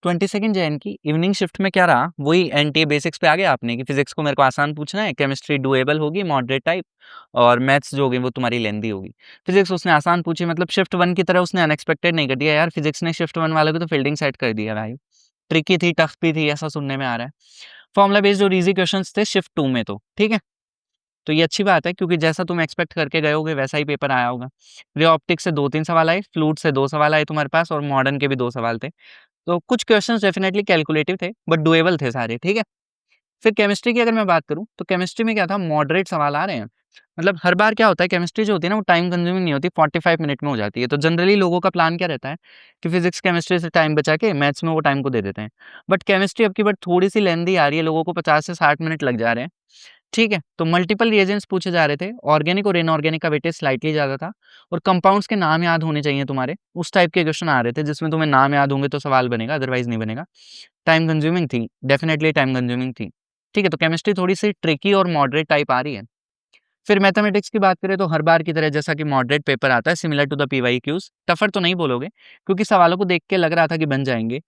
22 जैन की evening shift में क्या रहा, वही एनटीए बेसिक्स पे आ गया आपने कि फिजिक्स को मेरे को आसान पूछना है, केमिस्ट्री डुएबल होगी मॉडरेट टाइप, और मैथ्स जो होगी वो तुम्हारी लेंदी होगी। फिजिक्स उसने आसान पूछी, मतलब शिफ्ट 1 की तरह उसने अनएक्सपेक्टेड नहीं कर दिया यार, फिजिक्स ने शिफ्ट 1 वालों की तो फील्डिंग सेट कर दिया भाई। ट्रिकी थी, टफ भी थी, ऐसा सुनने में आ रहा है। फॉर्मूला बेस्ड और इजी क्वेश्चंस थे शिफ्ट 2 में, तो ठीक है। तो ये अच्छी बात है क्योंकि जैसा तुम एक्सपेक्ट करके गए होगे वैसा ही पेपर आया होगा। रे ऑप्टिक्स से 2-3 सवाल आए, फ्लूइड से 2 सवाल आए तुम्हारे पास, और मॉडर्न के भी 2 सवाल थे। तो कुछ क्वेश्चंस डेफिनेटली कैलकुलेटिव थे बट डुएबल थे सारे, ठीक है। फिर केमिस्ट्री की अगर मैं बात करूँ तो केमिस्ट्री में क्या था, मॉडरेट सवाल आ रहे हैं। मतलब हर बार क्या होता है, केमिस्ट्री जो होती है ना वो टाइम कंज्यूमिंग नहीं होती, 45 मिनट में हो जाती है। तो जनरली लोगों का प्लान क्या रहता है कि फिजिक्स केमिस्ट्री से टाइम बचा के मैथ्स में वो टाइम को दे देते हैं। बट केमिस्ट्री अब की बार थोड़ी सी लेंदी आ रही है, लोगों को 50 से 60 मिनट लग जा रहे हैं, ठीक है। तो मल्टीपल रिएजेंट्स पूछे जा रहे थे, ऑर्गेनिक और इनऑर्गेनिक का वेटेज स्लाइटली ज़्यादा था, और कंपाउंड्स के नाम याद होने चाहिए तुम्हारे, उस टाइप के क्वेश्चन आ रहे थे जिसमें तुम्हें नाम याद होंगे तो सवाल बनेगा, अदरवाइज नहीं बनेगा। टाइम कंज्यूमिंग थी, डेफिनेटली टाइम कंज्यूमिंग थी, ठीक है। तो केमिस्ट्री थोड़ी सी ट्रिकी और मॉडरेट टाइप आ रही है। फिर मैथमेटिक्स की बात करें तो हर बार की तरह जैसा कि मॉडरेट पेपर आता है, similar to the PYQs, tougher तो नहीं बोलोगे क्योंकि सवालों को देख के लग रहा था कि बन जाएंगे।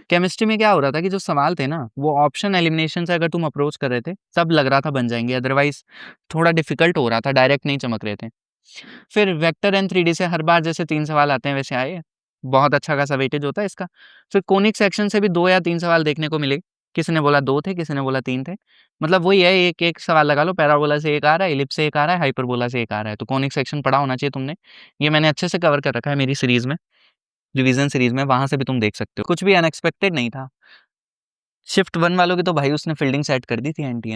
केमिस्ट्री में क्या हो रहा था कि जो सवाल थे ना वो ऑप्शन एलिमिनेशन से अगर तुम अप्रोच कर रहे थे तब लग रहा था बन जाएंगे, अदरवाइज थोड़ा डिफिकल्ट हो रहा था, डायरेक्ट नहीं चमक रहे थे। फिर वेक्टर एंड 3D से हर बार जैसे 3 सवाल आते हैं वैसे आए, बहुत अच्छा खासा वेटेज होता है इसका। फिर कोनिक सेक्शन से भी 2 या 3 सवाल देखने को मिले, किसी ने बोला 2 थे, किसी ने बोला 3 थे। मतलब वही है, एक-एक सवाल लगा लो, पैराबोला से 1 आ रहा है, इलिप्स से 1 आ रहा है, हाइपरबोला से 1 आ रहा है। तो कोनिक सेक्शन पढ़ा होना चाहिए तुमने। ये मैंने अच्छे से कवर कर रखा है मेरी सीरीज़ में, रिवीजन सीरीज़ में, वहाँ से भी तुम देख सकते हो। कुछ भी अनएक्सपेक्टेड नहीं था। शिफ्ट 1 वालों की तो भाई उसने फील्डिंग सेट कर दी थी एनटीए ने।